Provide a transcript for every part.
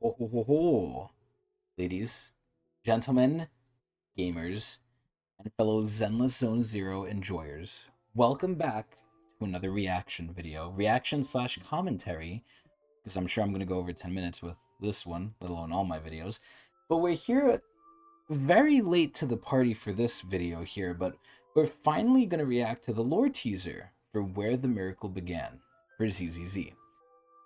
Ho, ho, ho, ho. Ladies, gentlemen, gamers, and fellow Zenless Zone Zero enjoyers, welcome back to another reaction video. Reaction slash commentary, because I'm sure I'm going to go over 10 minutes with this one, let alone all my videos. But we're here very late to the party for this video here, but we're finally going to react to the lore teaser for Where the Miracle Began for ZZZ.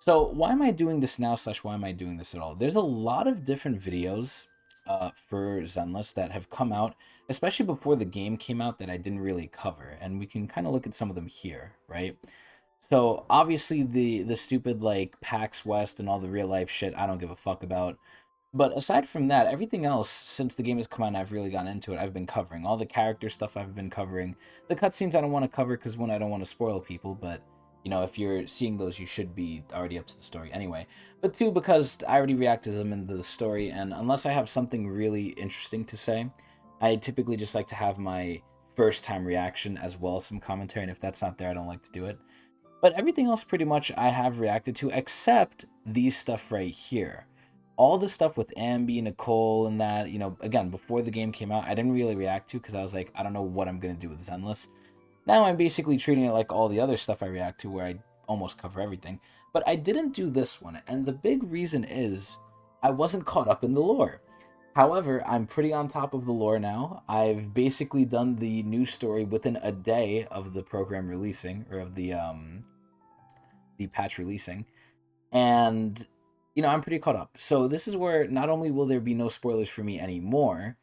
So why am I doing this now slash why am I doing this at all? There's a lot of different videos for Zenless that have come out, especially before the game came out, that I didn't really cover. And we can kind of look at some of them here, right? So obviously the stupid like PAX West and all the real life shit I don't give a fuck about. But aside from that, everything else since the game has come out and I've really gotten into it, I've been covering. All the character stuff I've been covering. The cutscenes I don't want to cover because one, I don't want to spoil people, but you know, if you're seeing those, you should be already up to the story anyway. But two, because I already reacted to them in the story, and unless I have something really interesting to say, I typically just like to have my first time reaction as well as some commentary, and if that's not there, I don't like to do it. But everything else pretty much I have reacted to, except these stuff right here. All the stuff with Ambi, Nicole, and that, you know, again, before the game came out, I didn't really react to because I was like, I don't know what I'm going to do with Zenless. Now I'm basically treating it like all the other stuff I react to where I almost cover everything. But I didn't do this one, and the big reason is I wasn't caught up in the lore. However, I'm pretty on top of the lore now. I've basically done the news story within a day of the program releasing, or of the patch releasing. And, you know, I'm pretty caught up. So this is where not only will there be no spoilers for me anymore,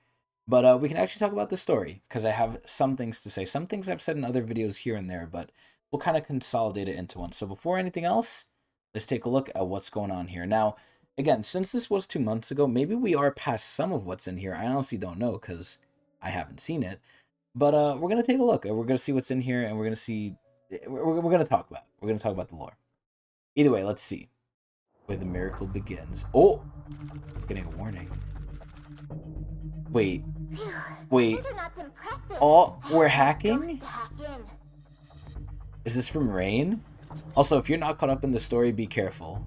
but we can actually talk about the story, because I have some things to say. Some things I've said in other videos here and there, but we'll kind of consolidate it into one. So before anything else, let's take a look at what's going on here. Now, again, since this was 2 months ago, maybe we are past some of what's in here. I honestly don't know, because I haven't seen it. But we're going to take a look, and we're going to see what's in here, and we're going to see... We're going to talk about it. We're going to talk about the lore. Either way, let's see where the miracle begins. Oh! Getting a warning. Wait. Wait. Oh, we're hacking? Is this from Rain? Also, if you're not caught up in the story, be careful.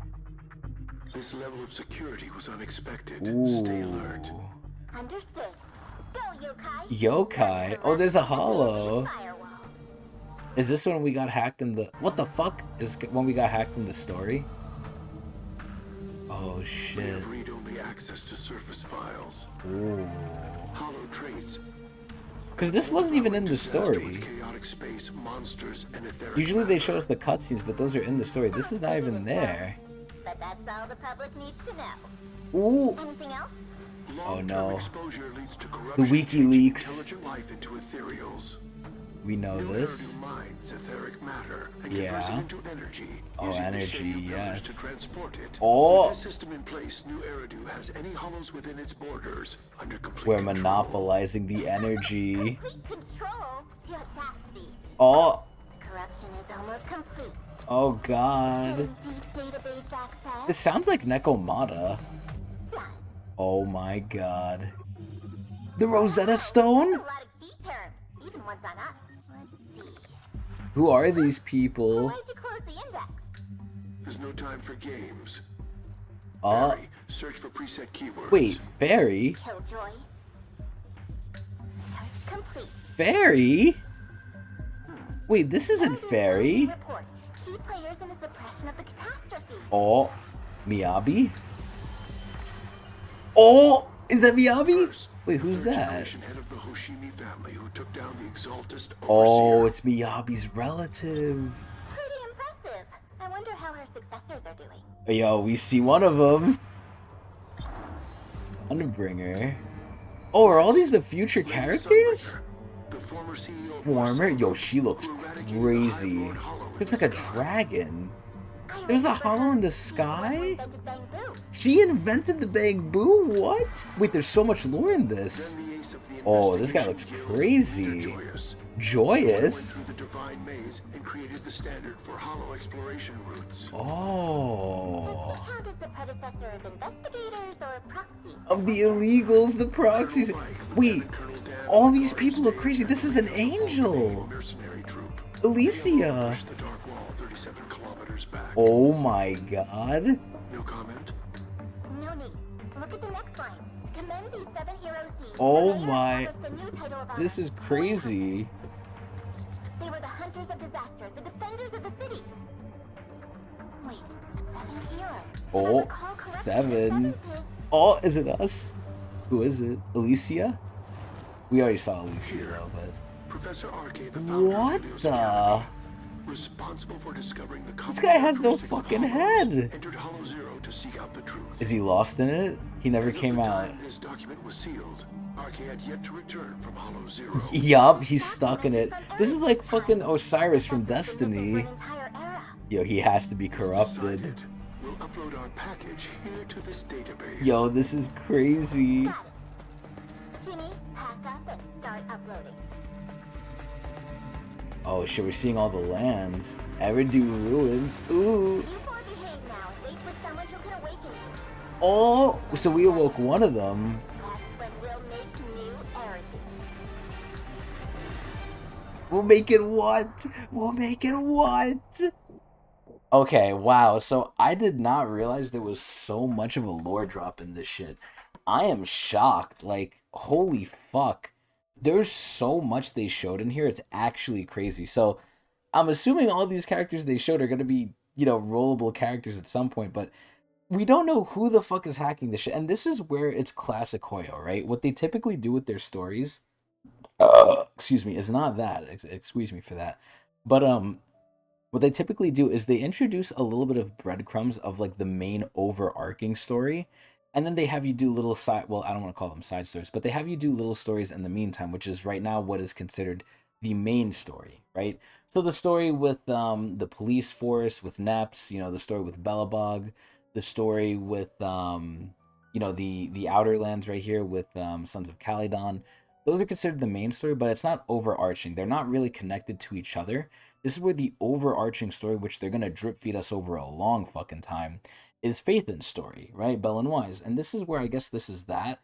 This level of security was unexpected. Ooh. Stay alert. Understood. Go, yokai. Yokai? Oh, there's a hollow. Is this when we got hacked in the... What the fuck? Is when we got hacked in the story? Oh, We shit. have read-only access to surface files. Ooh. Hollow traits. Because this wasn't even in the story. Chaotic space, monsters, and etheric Usually they matter. show us the cutscenes, but those are in the story. This is not even there. But that's all the public needs to know. Ooh. Anything else? Oh, Long-term no. exposure leads to corruption, WikiLeaks. changing intelligent life into ethereals. We know New this. Eridu mines etheric matter and Yeah. converts it into energy. Oh, using the energy, Shade pillars yes. To transport it. Oh. With this system in place, New Eridu has any hollows within its borders under complete We're control. monopolizing the energy. Complete control. The audacity. Oh. Corruption is almost complete. Oh, God. Deep database access. This sounds like Nekomata. Done. Oh, my God. The Rosetta Stone? A lot of key terms, even ones on us. Let's see. Who are these people? Why'd you close the index? There's no time for games. Oh. Search for preset keywords. Wait, Fairy? Killjoy. Search complete. Fairy? Wait, this isn't Eridu Fairy. Report. Key players in the suppression of the catastrophe. Oh, Miyabi? Oh, is that Miyabi? First, Wait, who's third that? generation head of the Hoshimi family who took down the Exaltist Oh, overseer. it's Miyabi's relative. Pretty impressive. I wonder how her successors are doing. Yo, we see one of them. Sunbringer. Oh, are all these the future Lady characters? Sunbringer, the former CEO of Former? West Yo, Hollow, she looks who eradicated the crazy. High Lord Hollow in Looks the like a sky. dragon. I There's a remember hollow in her. the She's the one who sky? invented Bang Boo. She invented the Bang Boo? What? Wait, there's so much lore in this. Then the ace of the Oh, this guy looks investigation guild, crazy. Leader Joyous. Joyous? Went through the divine maze and created the standard for hollow exploration routes. Does Oh. this count as the predecessor of investigators or proxies? Of the illegals, the proxies. Colonel Mike, Wait, Lieutenant Colonel Dan, all these Guard people look State, crazy. This is an angel. mercenary troop. Alicia. Pushed the dark wall 37 kilometers back. Oh my god. No comment? No Look at the next line. Commend these 7 heroes deeds. Oh The mayor my- established a new title about This us. is crazy. They were the hunters of disaster, the defenders of the city. Wait, 7 heroes. If I Oh, recall correctly, the 7. seventh is... Oh, is it us? Who is it? Alicia? We already saw Alicia though, but Professor Arcade, the founder what of Helios the? Academy, responsible for discovering the This common guy has no characteristics of fucking Hollows, head. entered Hollow Zero to seek out the truth. Is he lost in it? He never As of came the out. time this document was sealed, Arcade had yet to return from Hollow Zero. Yup, he's stuck in it. This is like fucking Osiris from Destiny. Yo, he has to be corrupted. Decided, we'll upload our package here to this database. Yo, this is crazy. Got it. Ginny, pack up and start uploading. Oh shit, we're seeing all the lands. Eridu ruins. Ooh. You four behave now and wait for someone who can awaken you. Oh, so we awoke one of them. That's when we'll make new Eridu. We'll make it what? We'll make it what? Okay, wow. So I did not realize there was so much of a lore drop in this shit. I am shocked. Like, holy fuck. There's so much they showed in here. It's actually crazy. So I'm assuming all these characters they showed are going to be, you know, rollable characters at some point, but we don't know who the fuck is hacking this shit. And this is where it's classic Hoyo, right? What they typically do with their stories, excuse me, is not that. Excuse me for that. But what they typically do is they introduce a little bit of breadcrumbs of like the main overarching story, and then they have you do little side, well, I don't want to call them side stories, but they have you do little stories in the meantime, which is right now what is considered the main story, right? So the story with the police force, with Neps, you know, the story with Belobog, the story with you know, the Outer Lands right here with Sons of Calydon. Those are considered the main story, but it's not overarching. They're not really connected to each other. This is where the overarching story, which they're going to drip feed us over a long fucking time, is Phaethon's story, right? Belle and Wise. And this is where I guess this is that.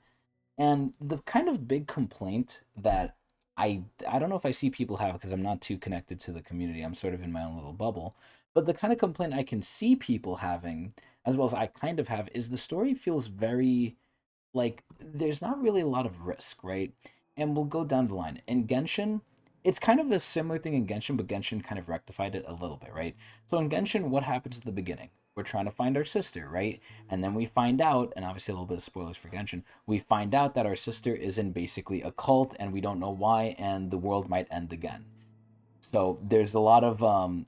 And the kind of big complaint that I don't know if I see people have, because I'm not too connected to the community. I'm sort of in my own little bubble. But the kind of complaint I can see people having, as well as I kind of have, is the story feels very, like, there's not really a lot of risk, right? And we'll go down the line. In Genshin, it's kind of a similar thing in Genshin, but Genshin kind of rectified it a little bit, right? So in Genshin, what happens at the beginning? We're trying to find our sister, right? And then we find out, and obviously a little bit of spoilers for Genshin, we find out that our sister is in basically a cult, and we don't know why, and the world might end again. So there's a lot of,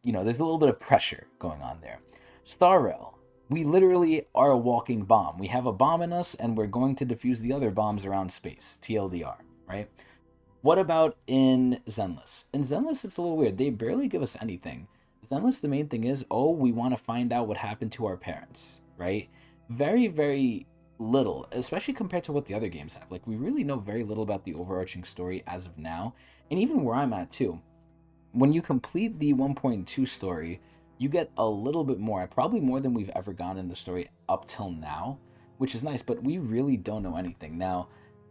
you know, there's a little bit of pressure going on there. Star Rail, we literally are a walking bomb. We have a bomb in us, and we're going to defuse the other bombs around space. TLDR, right? What about in Zenless? In Zenless, it's a little weird. They barely give us anything. Zenless, the main thing is, oh, we want to find out what happened to our parents, right? Very, very little, especially compared to what the other games have. Like, we really know very little about the overarching story as of now, and even where I'm at, too. When you complete the 1.2 story, you get a little bit more, probably more than we've ever gotten in the story up till now, which is nice, but we really don't know anything. Now,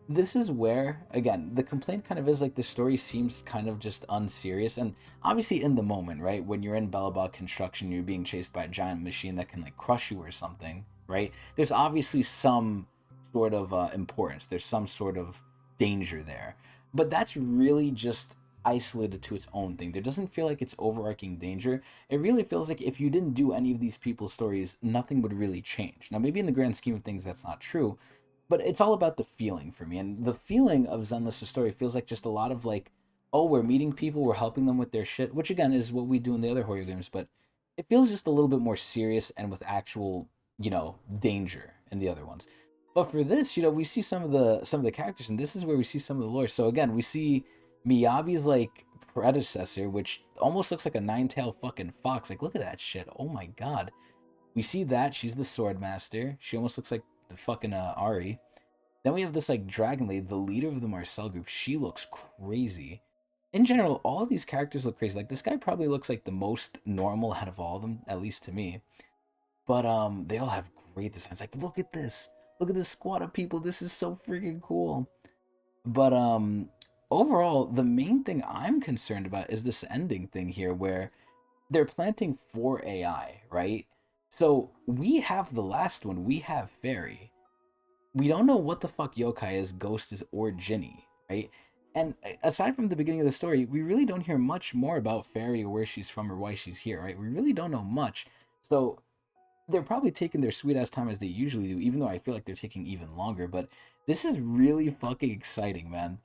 this is where, again, the complaint kind of is like the story seems kind of just unserious, and obviously in the moment, right, when you're in Belobog construction, you're being chased by a giant machine that can like crush you or something, right? There's obviously some sort of importance. There's some sort of danger there, but that's really just isolated to its own thing. There doesn't feel like it's overarching danger. It really feels like if you didn't do any of these people's stories, nothing would really change. Now, maybe in the grand scheme of things, that's not true, but it's all about the feeling for me. And the feeling of Zenless' story feels like just a lot of like, oh, we're meeting people, we're helping them with their shit, which again is what we do in the other horror games, but it feels just a little bit more serious and with actual, you know, danger in the other ones. But for this, you know, we see some of the characters, and this is where we see some of the lore. So again, we see Miyabi's like predecessor, which almost looks like a nine-tailed fucking fox. Like, look at that shit. Oh my god. We see that she's the sword master. She almost looks like the fucking Ari. Then we have this like dragon lady, the leader of the Marcel group. She looks crazy. In general, all of these characters look crazy. Like, this guy probably looks like the most normal out of all of them, at least to me. But they all have great designs. Like, look at this. Look at this squad of people. This is so freaking cool. But overall, the main thing I'm concerned about is this ending thing here where they're planting for AI, right? So we have the last one. We have Fairy. we don't know what the fuck yokai is, ghost is, or Ginny, right? And aside from the beginning of the story, we really don't hear much more about Fairy or where she's from or why she's here, right? We really don't know much. So they're probably taking their sweet ass time as they usually do, even though I feel like they're taking even longer. But this is really fucking exciting, man.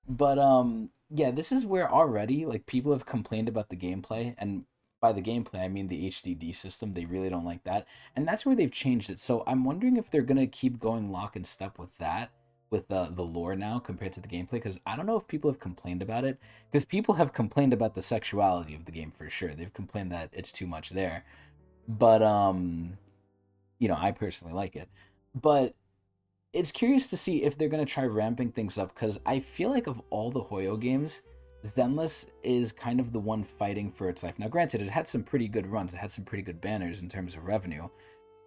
But yeah, this is where already like people have complained about the gameplay, and by the gameplay I mean the HDD system. They really don't like that, and that's where they've changed it. So I'm wondering if they're gonna keep going lock and step with that, with the lore now compared to the gameplay, because I don't know if people have complained about it, because people have complained about the sexuality of the game for sure. They've complained that it's too much there, but you know, I personally like it, but it's curious to see if they're going to try ramping things up, because I feel like of all the Hoyo games, Zenless is kind of the one fighting for its life. Now, granted, it had some pretty good runs, it had some pretty good banners in terms of revenue,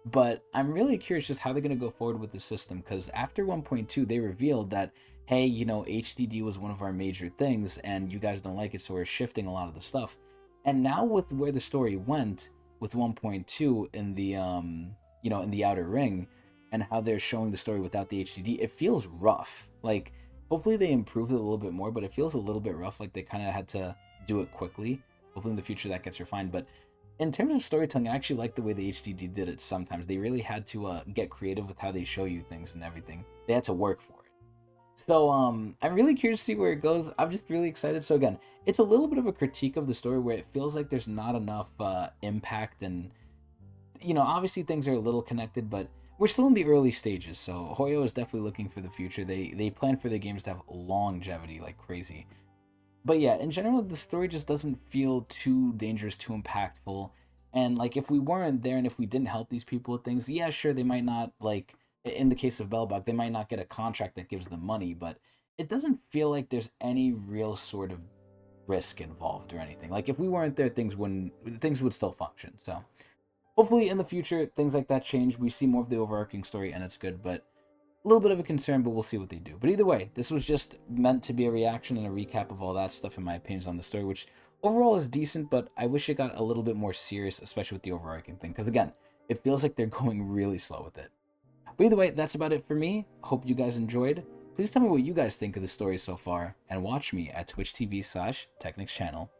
but I'm really curious just how they're going to go forward with the system, because after 1.2, they revealed that, hey, you know, HDD was one of our major things, and you guys don't like it, so we're shifting a lot of the stuff. And now with where the story went with 1.2 in the you know, in the Outer Ring, and how they're showing the story without the HDD, it feels rough. Like, hopefully they improve it a little bit more, but it feels a little bit rough. Like they kind of had to do it quickly. Hopefully in the future that gets refined. But in terms of storytelling, I actually like the way the HDD did it. Sometimes they really had to get creative with how they show you things and everything. They had to work for it. So I'm really curious to see where it goes. I'm just really excited. So again, it's a little bit of a critique of the story where it feels like there's not enough impact, and you know, obviously things are a little connected, but we're still in the early stages. So Hoyo is definitely looking for the future. They plan for the games to have longevity like crazy. But yeah, in general, the story just doesn't feel too dangerous, too impactful. And like, if we weren't there and if we didn't help these people with things, yeah, sure, they might not, like in the case of Bellbog, they might not get a contract that gives them money, but it doesn't feel like there's any real sort of risk involved or anything. Like if we weren't there, things would still function. So hopefully in the future things like that change. We see more of the overarching story and it's good, but a little bit of a concern, but we'll see what they do. But either way, this was just meant to be a reaction and a recap of all that stuff, in my opinions, on the story, which overall is decent, but I wish it got a little bit more serious, especially with the overarching thing, because again, it feels like they're going really slow with it. But either way, that's about it for me. Hope you guys enjoyed. Please tell me what you guys think of the story so far, and watch me at Twitch TV/Tecnics channel.